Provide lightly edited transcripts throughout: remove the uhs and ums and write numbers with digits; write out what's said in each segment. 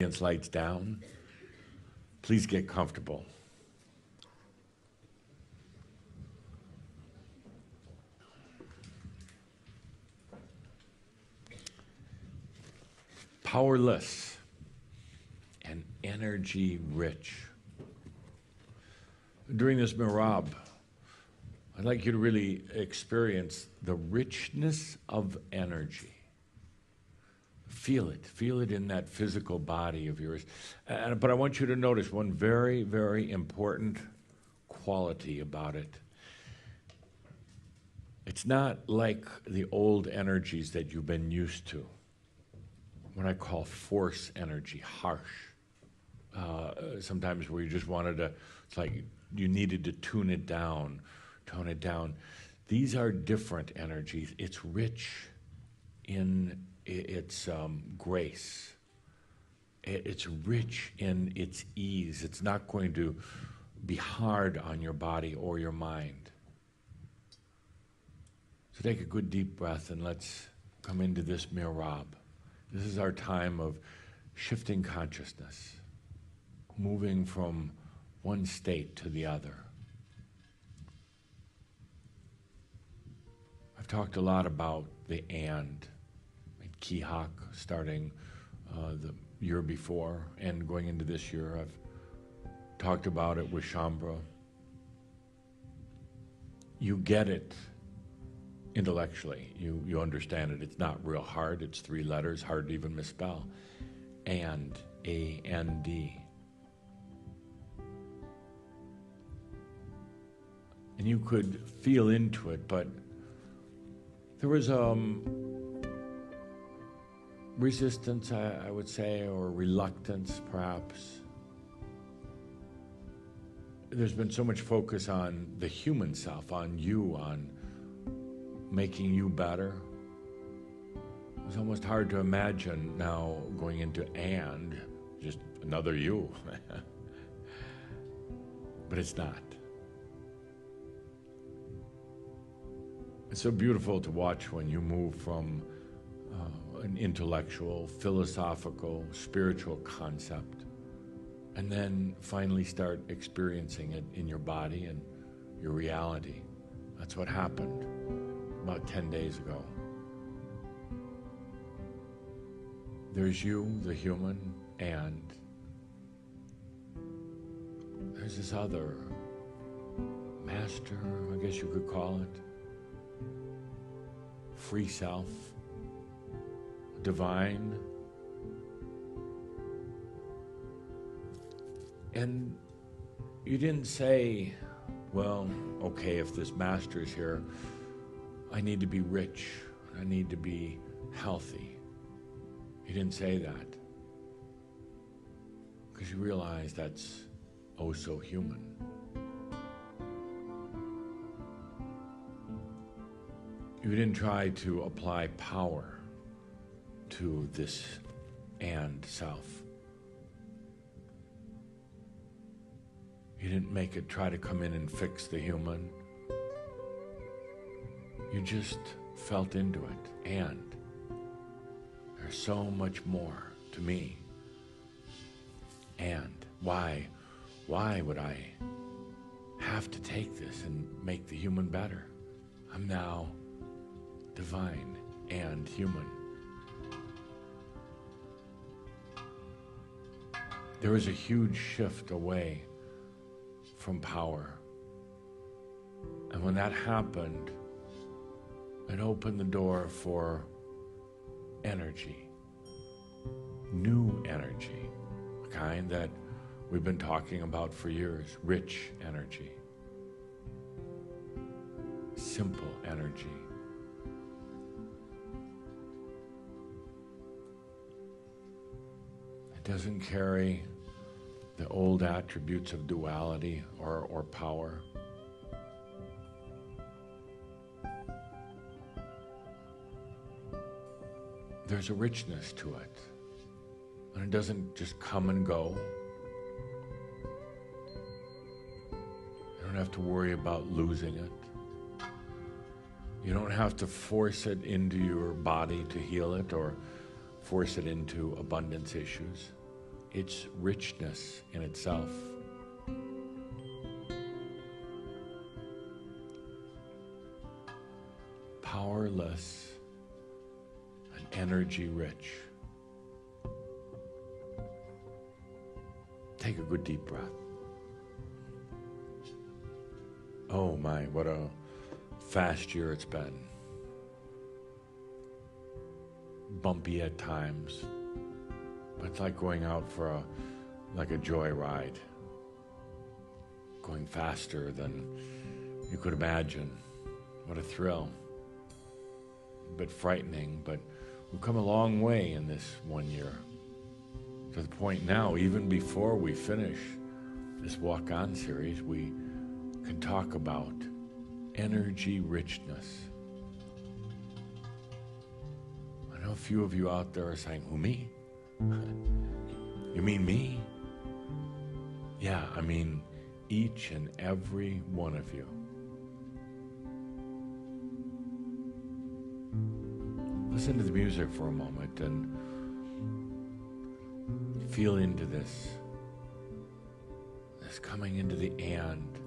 Lights down. Please get comfortable. Powerless and energy rich. During this Merab, I'd like you to really experience the richness of energy. Feel it in that physical body of yours. But I want you to notice one very, very important quality about it. It's not like the old energies that you've been used to. What I call force energy, harsh. Sometimes where you just wanted to, it's like you needed to tone it down. These are different energies. It's rich in its grace. It's rich in its ease. It's not going to be hard on your body or your mind. So take a good deep breath and let's come into this Merab. This is our time of shifting consciousness, moving from one state to the other. I've talked a lot about the and. Kihak, starting the year before and going into this year. I've talked about it with Shambra. You get it intellectually. You understand it. It's not real hard. It's 3 letters, hard to even misspell. And, A-N-D. And you could feel into it, but there was resistance, I would say, or reluctance, perhaps. There's been so much focus on the human self, on you, on making you better. It's almost hard to imagine now going into and, just another you. But it's not. It's so beautiful to watch when you move from an intellectual, philosophical, spiritual concept, and then finally start experiencing it in your body and your reality. That's what happened about 10 days ago. There's you, the human, and there's this other master, I guess you could call it, free self, divine. And you didn't say, well, okay, if this master is here, I need to be rich, I need to be healthy. You didn't say that, because you realize that's oh so human. You didn't try to apply power to this and self. You didn't make it try to come in and fix the human. You just felt into it. And there's so much more to me. And why would I have to take this and make the human better? I'm now divine and human. There was a huge shift away from power. And when that happened, it opened the door for energy, new energy, the kind that we've been talking about for years, rich energy, simple energy. It doesn't carry the old attributes of duality or power. There's a richness to it, and it doesn't just come and go. You don't have to worry about losing it. You don't have to force it into your body to heal it or force it into abundance issues. its richness in itself. Powerless and energy rich. Take a good deep breath. Oh my, what a fast year it's been. Bumpy at times, but it's like going out for a joyride. Going faster than you could imagine. What a thrill. A bit frightening, but we've come a long way in this 1 year. To the point now, even before we finish this walk-on series, we can talk about energy richness. I know a few of you out there are saying, who, me? You mean me? Yeah, I mean each and every one of you. Listen to the music for a moment and feel into this coming into the and.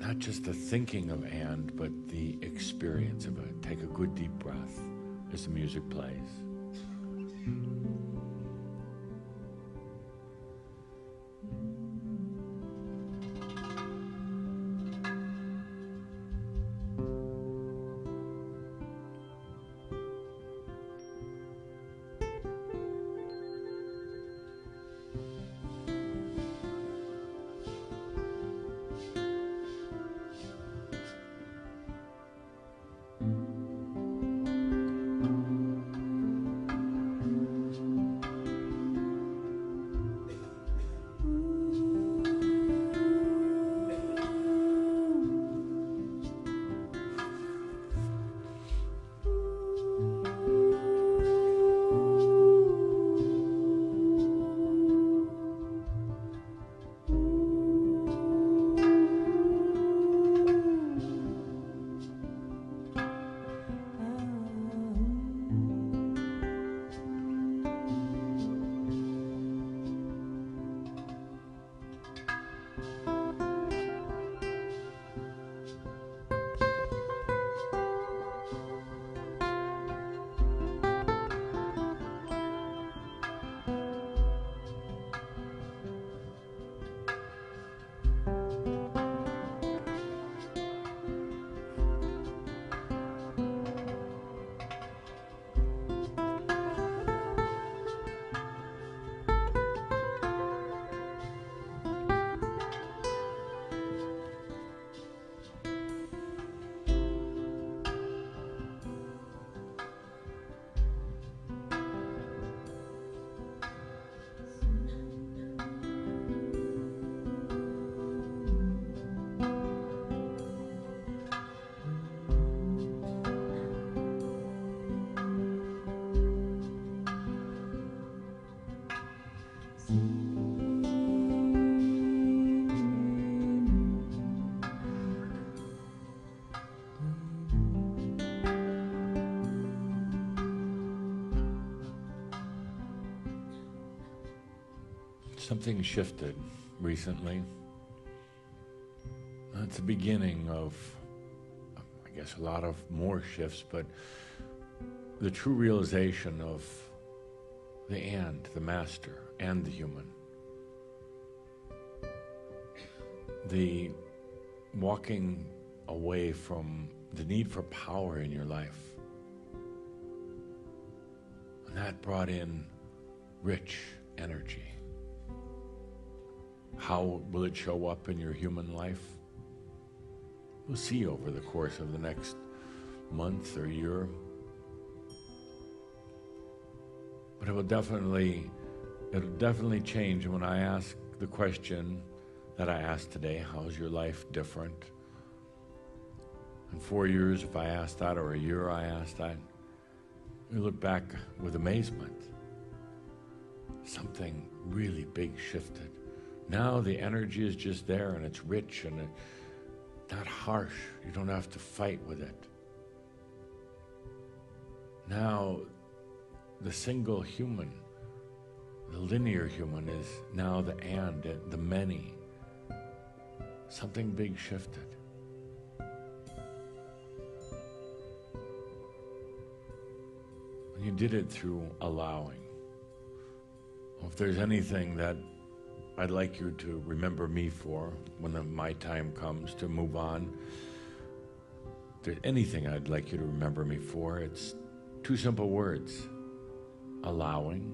Not just the thinking of and, but the experience of it. Take a good deep breath as the music plays. Something shifted recently. It's the beginning of, I guess, a lot of more shifts, but the true realization of the and, the master, and the human. The walking away from the need for power in your life. And that brought in rich energy. How will it show up in your human life? We'll see over the course of the next month or year. But it'll definitely change when I ask the question that I asked today, how is your life different? In 4 years, if I asked that, or a year I asked that, we look back with amazement. Something really big shifted. Now the energy is just there and it's rich and not harsh. You don't have to fight with it. Now, the single human, the linear human, is now the and, the many. Something big shifted. And you did it through allowing. If there's anything that I'd like you to remember me for when my time comes to move on, if there's anything I'd like you to remember me for, it's two simple words: allowing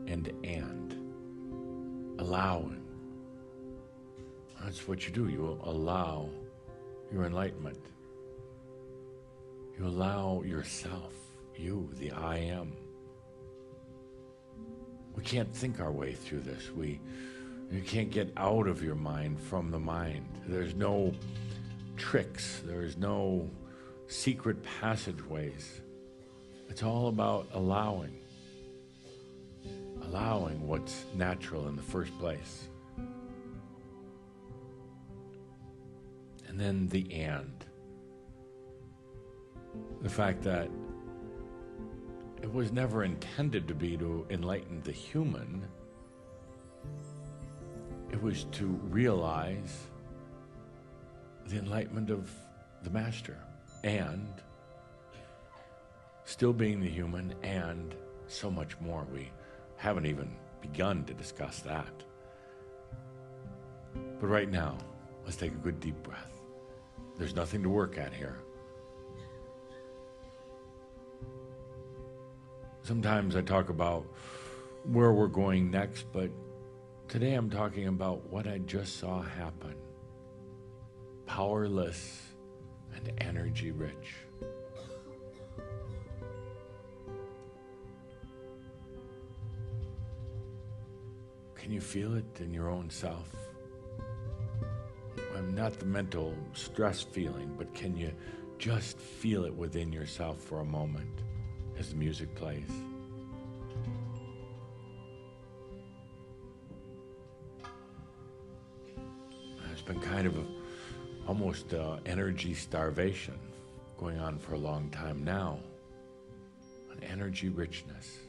and. Allowing. That's what you do. You allow your enlightenment. You allow yourself, you, the I am. We can't think our way through this. You can't get out of your mind from the mind. There's no tricks. There's no secret passageways. It's all about allowing. Allowing what's natural in the first place. And then the and. The fact that it was never intended to be to enlighten the human. It was to realize the enlightenment of the Master, and still being the human, and so much more. We haven't even begun to discuss that. But right now, let's take a good deep breath. There's nothing to work at here. Sometimes I talk about where we're going next, but today I'm talking about what I just saw happen. Powerless and energy rich. Can you feel it in your own self? I'm not the mental stress feeling, but can you just feel it within yourself for a moment as the music plays? There's been kind of almost energy starvation going on for a long time now. An energy richness.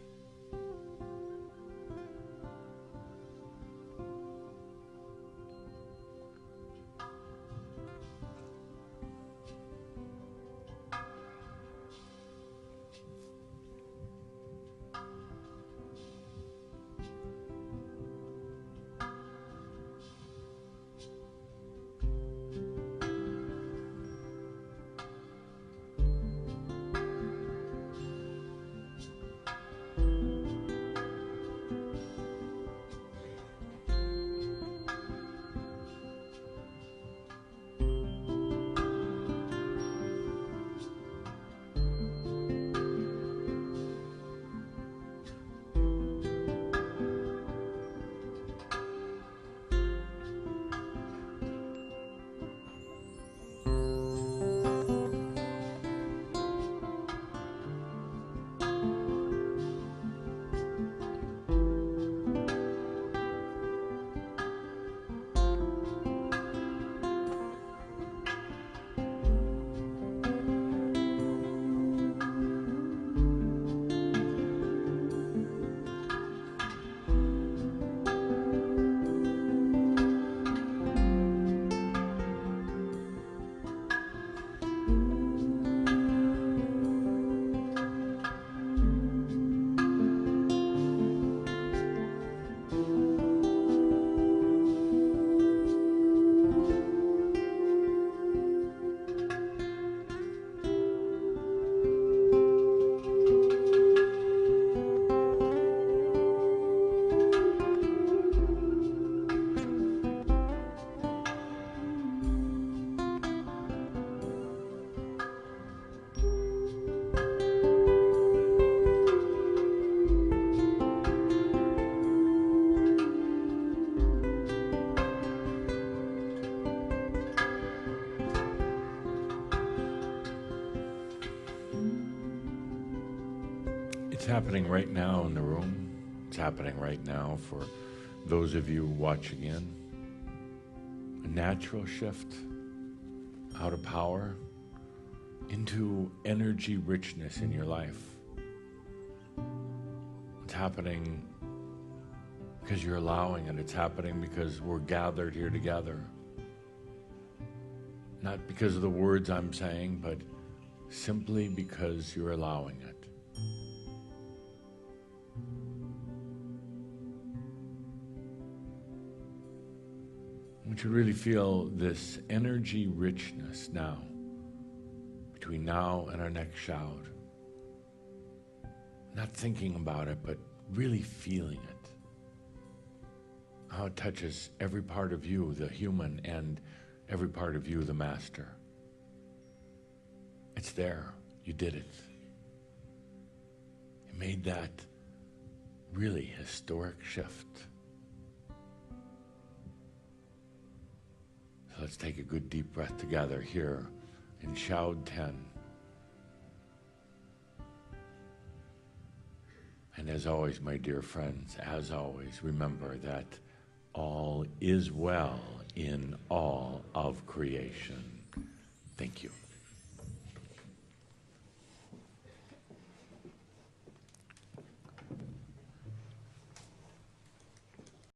It's happening right now in the room. It's happening right now for those of you watching in. A natural shift out of power into energy richness in your life. It's happening because you're allowing it. It's happening because we're gathered here together. Not because of the words I'm saying, but simply because you're allowing it. I want you to really feel this energy richness now, between now and our next shout. Not thinking about it, but really feeling it. How it touches every part of you, the human, and every part of you, the master. It's there. You did it. You made that really historic shift. So let's take a good deep breath together here in Shroud 10. And as always, my dear friends, as always, remember that all is well in all of creation. Thank you.